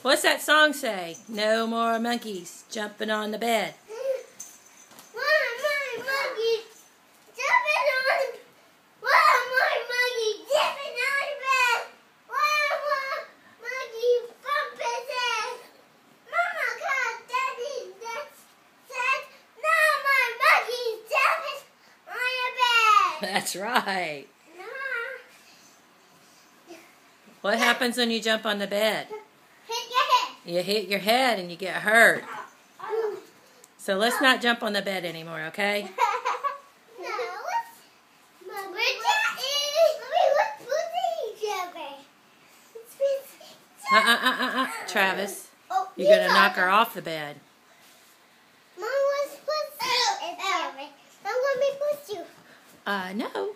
What's that song say? No more monkeys jumping on the bed. Why am I monkey jumping on? Why am I monkey jumping on the bed? Why am I monkey bumping it? Mama called Daddy that said, no more monkeys jumping on the bed. That's right. No. What happens when you jump on the bed? Hit your head. You hit your head and you get hurt. So let's not jump on the bed anymore, okay? Travis, you're going to knock her off the bed. Mom, what's push? Don't let me push you. No.